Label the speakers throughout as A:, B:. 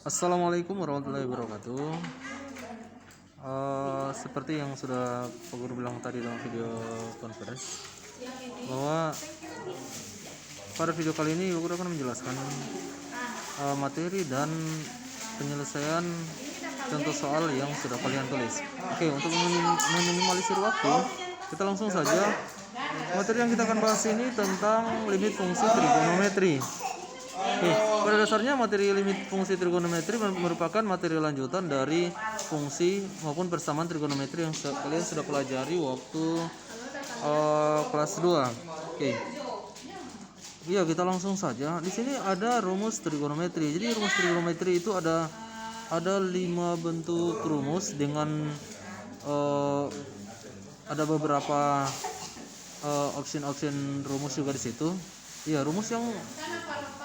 A: Assalamualaikum warahmatullahi wabarakatuh. Seperti yang sudah Pak Guru bilang tadi dalam video conference, bahwa pada video kali ini Pak Guru akan menjelaskan materi dan penyelesaian contoh soal yang sudah kalian tulis. Oke, untuk meminimalisir waktu, kita langsung saja. Materi yang kita akan bahas ini tentang limit fungsi trigonometri. Oke, pada dasarnya materi limit fungsi trigonometri merupakan materi lanjutan dari fungsi maupun persamaan trigonometri yang kalian sudah pelajari waktu kelas 2. Oke. Iya, kita langsung saja. Di sini ada rumus trigonometri. Jadi rumus trigonometri itu ada 5 bentuk rumus dengan ada beberapa option rumus juga di situ. Iya, rumus yang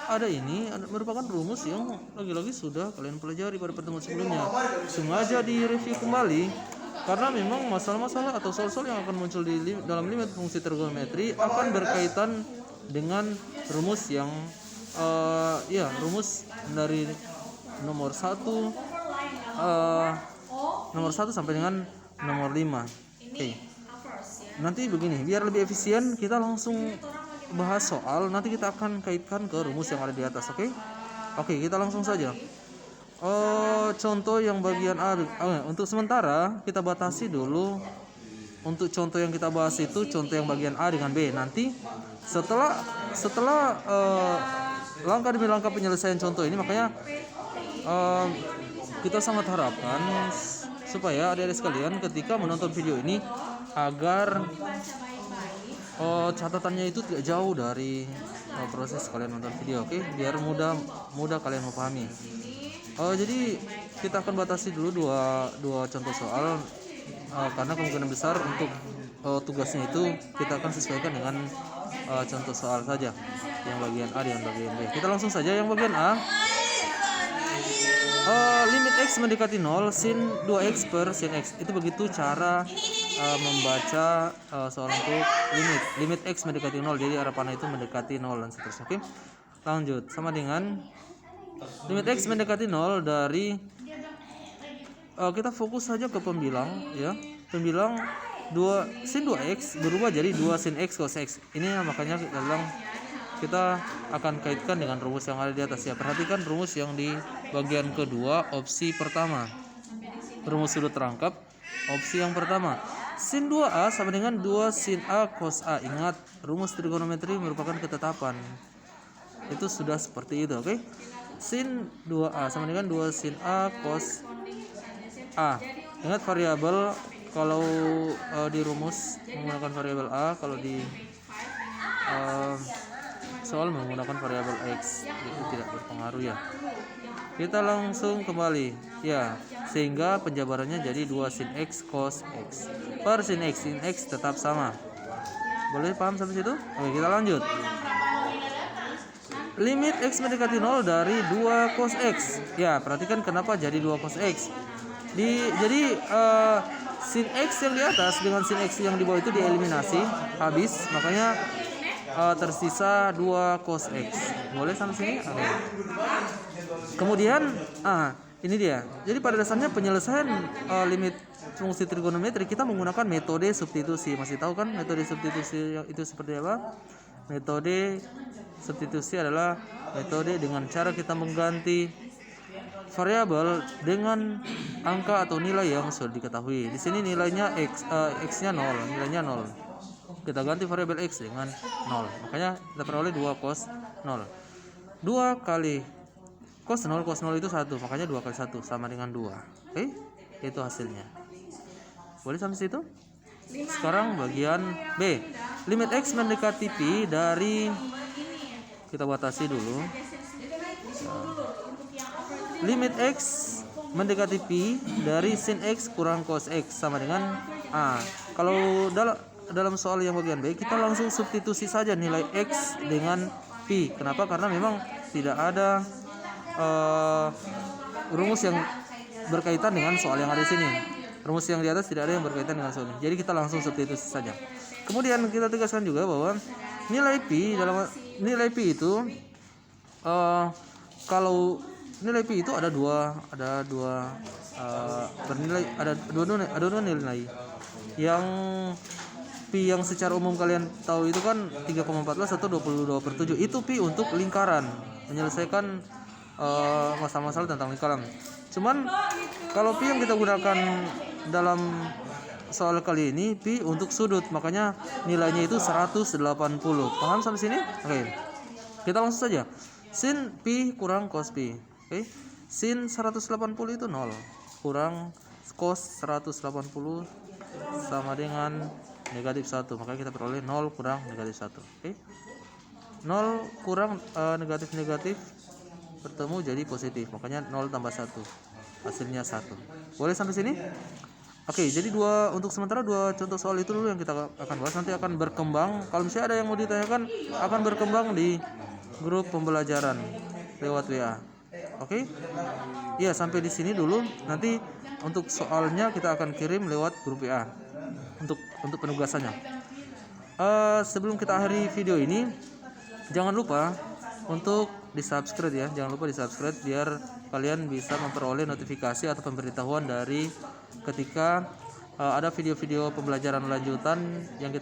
A: ada ini merupakan rumus yang lagi-lagi sudah kalian pelajari pada pertemuan sebelumnya. Sengaja direview kembali karena memang masalah-masalah atau soal-soal yang akan muncul dalam limit fungsi trigonometri akan berkaitan dengan rumus yang rumus dari nomor 1 sampai dengan nomor 5. Oke. Nanti begini, biar lebih efisien kita langsung bahas soal, nanti kita akan kaitkan ke rumus yang ada di atas. Oke, kita langsung saja. Contoh yang bagian A. Untuk sementara kita batasi dulu. Untuk contoh yang kita bahas itu contoh yang bagian A dengan B. Nanti setelah langkah demi langkah penyelesaian contoh ini, makanya kita sangat harapkan supaya adik-adik sekalian ketika menonton video ini agar catatannya itu tidak jauh dari proses kalian nonton video. Oke, biar mudah kalian memahami. Jadi kita akan batasi dulu dua contoh soal karena kemungkinan besar untuk tugasnya itu kita akan sesuaikan dengan contoh soal saja yang bagian A dan bagian B. Kita langsung saja yang bagian A. Limit X mendekati 0 sin 2X per sin X. Itu begitu cara membaca soal untuk limit X mendekati 0. Jadi arah panah itu mendekati 0 dan seterusnya. Oke, lanjut. Sama dengan limit X mendekati 0 dari kita fokus saja ke pembilang ya. Pembilang 2 sin 2X berubah jadi 2 sin X cos X. Ini makanya kita akan kaitkan dengan rumus yang ada di atas ya. Perhatikan rumus yang di bagian kedua, opsi pertama. Rumus sudut terangkap, opsi yang pertama. Sin 2A sama dengan 2 sin A cos A. Ingat, rumus trigonometri merupakan ketetapan. Itu sudah seperti itu, oke? Sin 2A sama dengan 2 sin A cos A. Ingat variabel kalau di rumus menggunakan variabel A, kalau di soal menggunakan variabel X, itu tidak berpengaruh ya. Kita langsung kembali ya, sehingga penjabarannya jadi 2 sin X cos X per sin X tetap sama. Boleh paham sampai situ? Oke, kita lanjut. Limit X mendekati 0 dari 2 cos X. Ya, perhatikan kenapa jadi 2 cos X. Jadi sin X yang di atas dengan sin X yang di bawah itu dieliminasi, habis, makanya tersisa 2 cos X. Boleh sampai sini? Oke. Kemudian ini dia. Jadi pada dasarnya penyelesaian limit fungsi trigonometri kita menggunakan metode substitusi. Masih tahu kan metode substitusi itu seperti apa? Metode substitusi adalah metode dengan cara kita mengganti variabel dengan angka atau nilai yang sudah diketahui. Di sini nilainya x-nya 0, nilainya 0. Kita ganti variabel X dengan 0. Makanya kita peroleh 2 cos 0. 2 kali cos 0 itu 1. Makanya 2 kali 1 sama dengan 2. Oke? Itu hasilnya. Boleh sampai situ? Sekarang bagian B. Limit X mendekati Pi dari, kita batasi dulu. Limit X mendekati Pi dari sin X kurang cos X sama dengan A. Kalau dalam soal yang bagian B kita langsung substitusi saja nilai X dengan Pi. Kenapa? Karena memang tidak ada rumus yang berkaitan dengan soal yang ada di sini. Rumus yang di atas tidak ada yang berkaitan dengan soal ini. Jadi kita langsung substitusi saja. Kemudian kita tegaskan juga bahwa nilai Pi itu kalau nilai pi itu ada dua bernilai, ada dua nilai. Yang pi yang secara umum kalian tahu itu kan 3,14 atau 22/7. Itu pi untuk lingkaran, menyelesaikan masalah-masalah tentang lingkaran. Cuman kalau pi yang kita gunakan dalam soal kali ini pi untuk sudut, makanya nilainya itu 180. Paham sampai sini? Oke. Kita langsung saja. Sin pi kurang cos pi. Oke. Sin 180 itu 0 kurang cos 180 sama dengan negatif 1. Maka kita peroleh 0 kurang negatif 1. Oke. 0 kurang negatif bertemu jadi positif. Makanya 0 tambah 1. Hasilnya 1. Boleh sampai sini? Oke, jadi untuk sementara dua contoh soal itu dulu yang kita akan bahas. Nanti akan berkembang. Kalau misalnya ada yang mau ditanyakan, akan berkembang di grup pembelajaran lewat WA. Oke? Iya, sampai di sini dulu. Nanti untuk soalnya kita akan kirim lewat grup WA untuk penugasannya. Sebelum kita akhiri video ini, jangan lupa untuk di-subscribe ya. Jangan lupa di-subscribe biar kalian bisa memperoleh notifikasi atau pemberitahuan dari ketika ada video-video pembelajaran lanjutan yang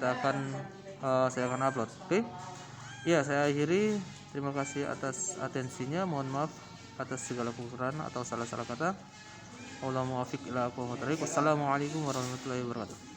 A: saya akan upload. Oke? Ya, saya akhiri. Terima kasih atas atensinya. Mohon maaf atas segala kekurangan atau salah-salah kata. Wassalamualaikum warahmatullahi wabarakatuh.